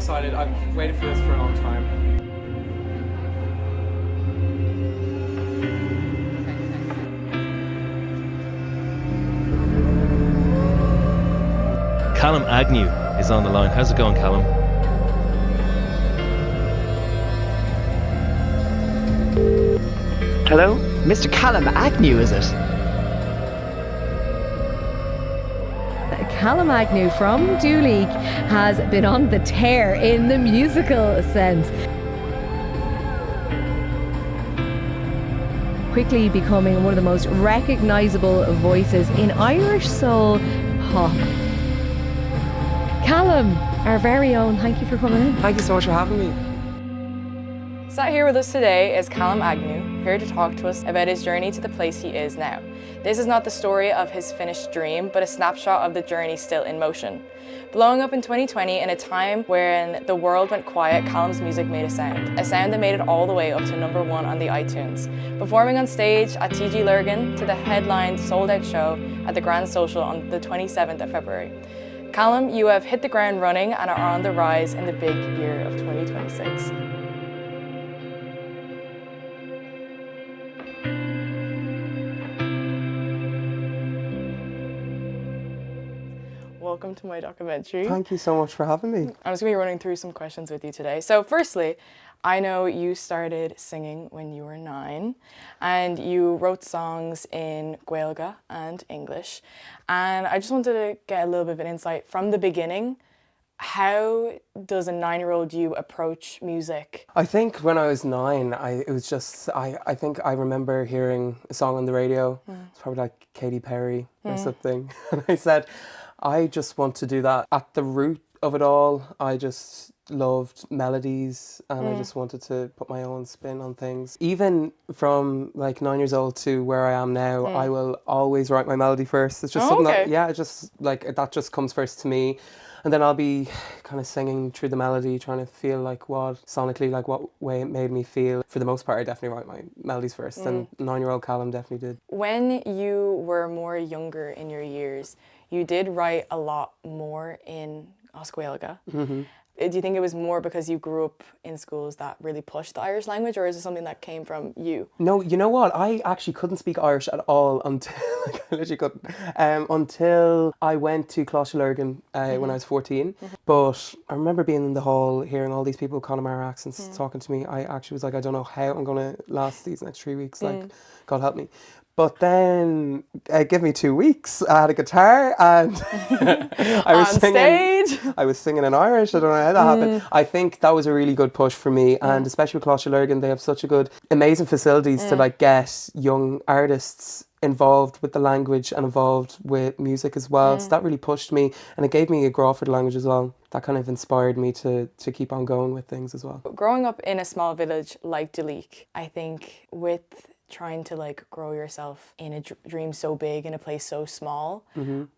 excited. I've waited for this for a long time. Calum Agnew is on the line. How's it going, Calum? Hello? Mr. Calum Agnew, is it? Calum Agnew from Dooley has been on the tear in the musical sense, quickly becoming one of the most recognisable voices in Irish soul pop. Calum, our very own, thank you for coming in. Thank you so much for having me. Sat here with us today is Calum Agnew, here to talk to us about his journey to the place he is now. This is not the story of his finished dream, but a snapshot of the journey still in motion. Blowing up in 2020 in a time when the world went quiet, Calum's music made a sound that made it all the way up to #1 on the iTunes. Performing on stage at TG Lurgan to the headlined sold-out show at the Grand Social on the 27th of February. Calum, you have hit the ground running and are on the rise in the big year of 2026. Welcome to my documentary. Thank you so much for having me. I'm just going to be running through some questions with you today. So firstly, I know you started singing when you were 9 and you wrote songs in Gaeilge and English. And I just wanted to get a little bit of an insight from the beginning. How does a 9-year-old you approach music? I think when I was 9, I think I remember hearing a song on the radio. It's probably like Katy Perry or something. And I said, I just want to do that. At the root of it all, I just loved melodies and I just wanted to put my own spin on things. Even from like 9 years old to where I am now, I will always write my melody first. It's just something that, it just like that just comes first to me. And then I'll be kind of singing through the melody, trying to feel like what way it made me feel. For the most part, I definitely write my melodies first, and 9-year-old Calum definitely did. When you were more younger in your years, you did write a lot more in Gaeilge. Do you think it was more because you grew up in schools that really pushed the Irish language, or is it something that came from you? No, you know what? I actually couldn't speak Irish at all until, like, I literally couldn't, until I went to Cláiste Lurgan when I was 14. But I remember being in the hall, hearing all these people with Connemara accents talking to me. I actually was like, I don't know how I'm going to last these next 3 weeks. Like, God help me. But then, give me 2 weeks. I had a guitar and I was singing. Stage. I was singing in Irish. I don't know how that happened. I think that was a really good push for me, and especially with Cláiste Lurgan, they have such a good, amazing facilities to like get young artists involved with the language and involved with music as well. So that really pushed me, and it gave me a grow for the language as well. That kind of inspired me to keep on going with things as well. Growing up in a small village like Dooley, I think with trying to like grow yourself in a dream so big in a place so small,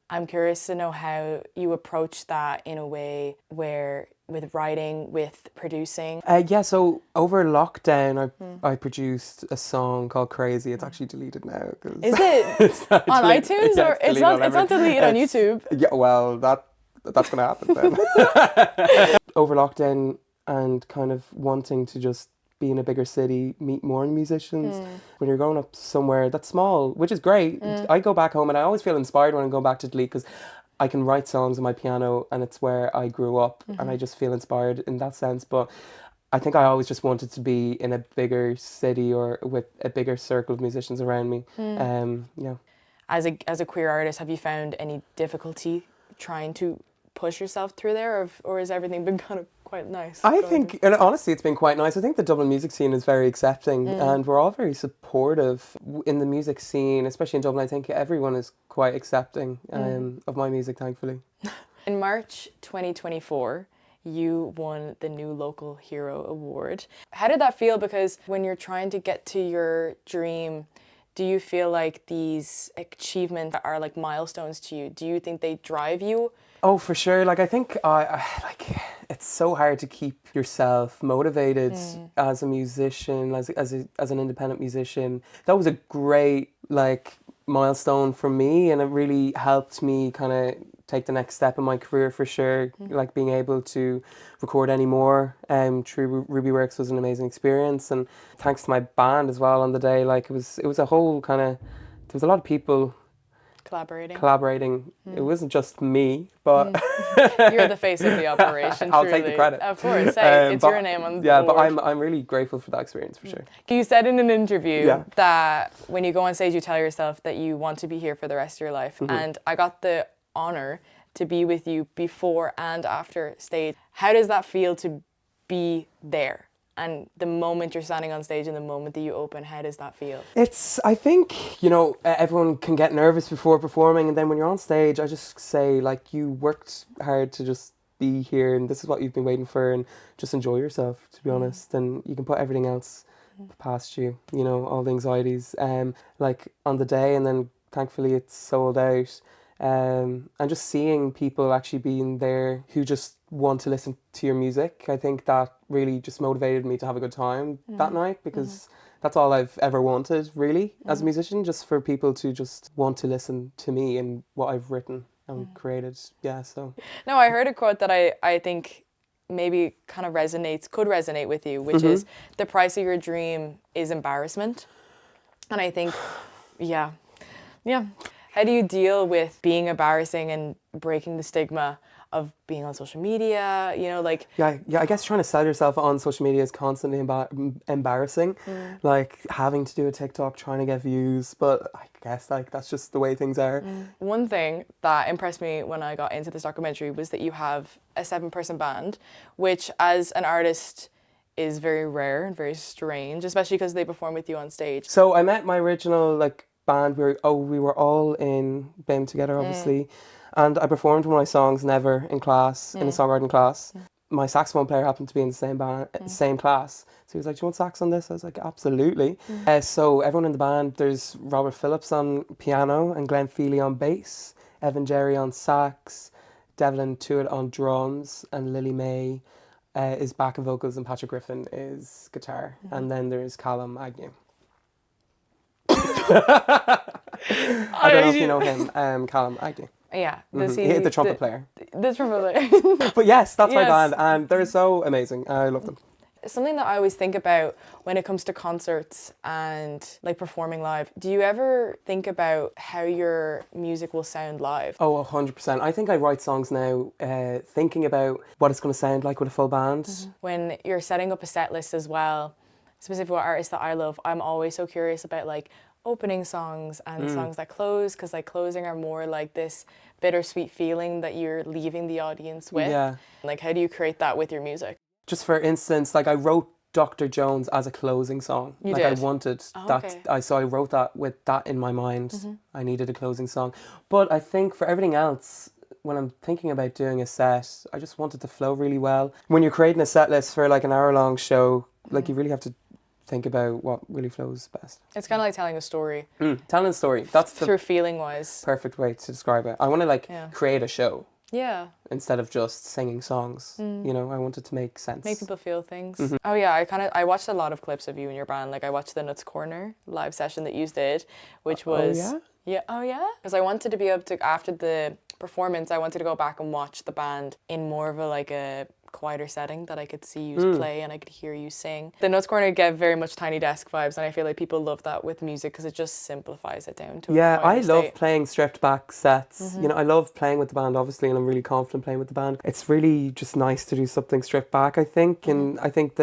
I'm curious to know how you approach that in a way where with writing, with producing. So over lockdown I produced a song called Crazy. It's actually deleted now. Is it? It's on deleted. iTunes? Yeah, Or it's not deleted on YouTube? Yeah, well, that's going to happen then. Over lockdown and kind of wanting to just be in a bigger city, meet more musicians. When you're growing up somewhere that's small, which is great. I go back home and I always feel inspired when I'm going back to Dundee because I can write songs on my piano and it's where I grew up and I just feel inspired in that sense. But I think I always just wanted to be in a bigger city or with a bigger circle of musicians around me. As a queer artist, have you found any difficulty trying to push yourself through there, or has everything been kind of quite nice? I think, and honestly, it's been quite nice. I think the Dublin music scene is very accepting and we're all very supportive in the music scene, especially in Dublin. I think everyone is quite accepting of my music, thankfully. In March 2024, you won the New Local Hero Award. How did that feel? Because when you're trying to get to your dream, do you feel like these achievements are like milestones to you? Do you think they drive you? Oh, for sure. Like, I think it's so hard to keep yourself motivated as a musician, as an independent musician. That was a great milestone for me, and it really helped me kind of take the next step in my career for sure. Like being able to record any more through Ruby Works was an amazing experience, and thanks to my band as well on the day. Like it was a whole kind of, there was a lot of people collaborating. It wasn't just me, but You're the face of the operation. I'll truly. take the credit. Of course, hey, it's but- your name on the Yeah, board. but I'm really grateful for that experience for sure. You said in an interview Yeah. that when you go on stage, you tell yourself that you want to be here for the rest of your life. And I got the honor to be with you before and after stage. How does that feel to be there? And the moment you're standing on stage and the moment that you open, how does that feel? I think, you know, everyone can get nervous before performing, and then when you're on stage, I just say, like, you worked hard to just be here, and this is what you've been waiting for, and just enjoy yourself, to be honest, and you can put everything else past you, you know, all the anxieties, like, on the day, and then thankfully it's sold out. And just seeing people actually being there who just want to listen to your music, I think that really just motivated me to have a good time that night, because that's all I've ever wanted, really, as a musician, just for people to just want to listen to me and what I've written and created. Yeah, so. No, I heard a quote that I think maybe kind of could resonate with you, which is the price of your dream is embarrassment. And I think, yeah. How do you deal with being embarrassing and breaking the stigma of being on social media, you know, like... Yeah, I guess trying to sell yourself on social media is constantly embarrassing. Like, having to do a TikTok, trying to get views, but I guess, like, that's just the way things are. One thing that impressed me when I got into this documentary was that you have a 7-person band, which, as an artist, is very rare and very strange, especially because they perform with you on stage. So I met my original, like, band. We were all in BIM together, obviously, and I performed one of my songs, Never, in class, in a songwriting class. My saxophone player happened to be in the same band, same class, so he was like, "Do you want sax on this?" I was like, "Absolutely." So everyone in the band, there's Robert Phillips on piano and Glenn Feely on bass, Evan Jerry on sax, Devlin Tuitt on drums, and Lily May is backing vocals, and Patrick Griffin is guitar, and then there's Calum Agnew. I don't know if you know him, Calum Agnew. Yeah, The trumpet player. The trumpet player. But yes, that's my Yes. band, and they're so amazing. I love them. Something that I always think about when it comes to concerts and like performing live, do you ever think about how your music will sound live? Oh, 100%. I think I write songs now thinking about what it's going to sound like with a full band. When you're setting up a set list as well, specifically what artists that I love, I'm always so curious about like opening songs and songs that close, because like closing are more like this bittersweet feeling that you're leaving the audience with. Yeah. Like, how do you create that with your music? Just for instance, like I wrote Dr. Jones as a closing song. You like did? I wanted Oh, that. okay. So I wrote that with that in my mind. I needed a closing song. But I think for everything else, when I'm thinking about doing a set, I just want it to flow really well. When you're creating a set list for like an hour-long show, like you really have to think about what really flows best. It's kind of like telling a story Telling a story. That's the through feeling-wise. perfect way to describe it. I want to like Yeah. create a show Yeah. instead of just singing songs. You know, I want it to make sense. Make people feel things. Oh yeah, I watched a lot of clips of you and your band. Like I watched the Nuts Corner live session that you did, which was yeah? oh yeah, because I wanted to be able to, after the performance, I wanted to go back and watch the band in more of a quieter setting that I could see you play and I could hear you sing. The Nuts Corner get very much Tiny Desk vibes, and I feel like people love that with music because it just simplifies it down to Yeah, a quieter I love state. playing stripped back sets. You know, I love playing with the band, obviously, and I'm really confident playing with the band. It's really just nice to do something stripped back, I think. And I think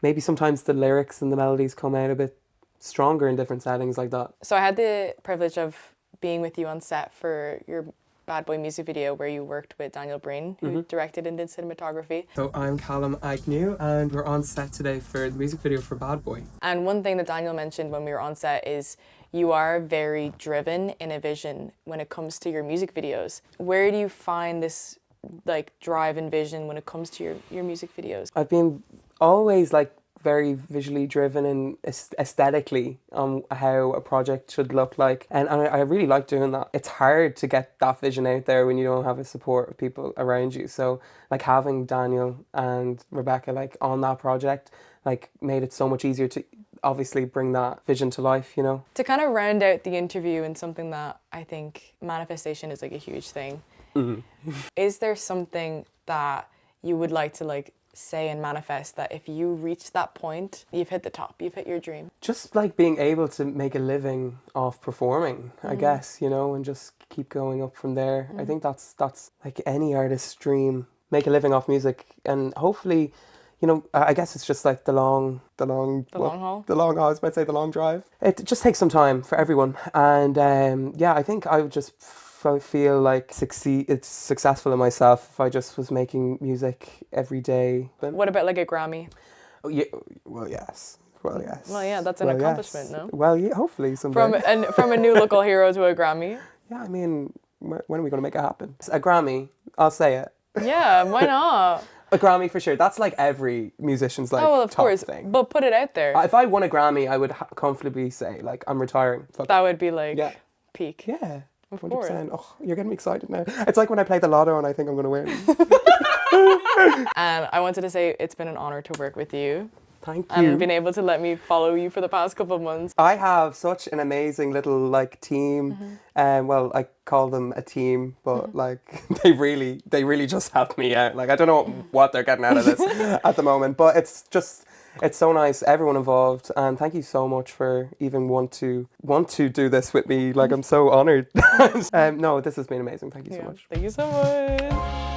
maybe sometimes the lyrics and the melodies come out a bit stronger in different settings like that. So I had the privilege of being with you on set for your Bad Boy music video where you worked with Daniel Breen, who directed and did cinematography. So I'm Calum Agnew, and we're on set today for the music video for Bad Boy. And one thing that Daniel mentioned when we were on set is you are very driven in a vision when it comes to your music videos. Where do you find this like drive and vision when it comes to your music videos? I've been always like very visually driven and aesthetically on how a project should look like, and I really like doing that. It's hard to get that vision out there when you don't have a support of people around you, so like having Daniel and Rebecca like on that project like made it so much easier to obviously bring that vision to life, you know. To kind of round out the interview and something that I think manifestation is like a huge thing. Is there something that you would like to like say and manifest that if you reach that point, you've hit the top, you've hit your dream? Just like being able to make a living off performing, I guess, you know, and just keep going up from there. I think that's like any artist's dream, make a living off music, and hopefully, you know, I guess it's just like the long haul. The long haul, I was about to say the long drive. It just takes some time for everyone. And yeah, I think I would just feel like it's successful in myself if I just was making music every day. What about like a Grammy? Oh, yeah, well, yes. Well, yes. Well, yeah, that's an accomplishment, no? Well, yeah, hopefully someday. From a new local hero to a Grammy? Yeah, I mean, when are we going to make it happen? A Grammy, I'll say it. Yeah, why not? A Grammy for sure. That's like every musician's like of top course, thing. but put it out there. If I won a Grammy, I would comfortably say like I'm retiring. Fuck That would be like Yeah. peak. Yeah. Of 100%. course. Oh, you're getting me excited now. It's like when I play the lotto and I think I'm going to win. And I wanted to say it's been an honor to work with you. Thank you. And been able to let me follow you for the past couple of months. I have such an amazing little like team. Well, I call them a team, but like they really just help me out. Like I don't know what they're getting out of this at the moment, but it's so nice, everyone involved, and thank you so much for even want to do this with me. Like I'm so honoured. No, this has been amazing. Thank you so much. Thank you so much.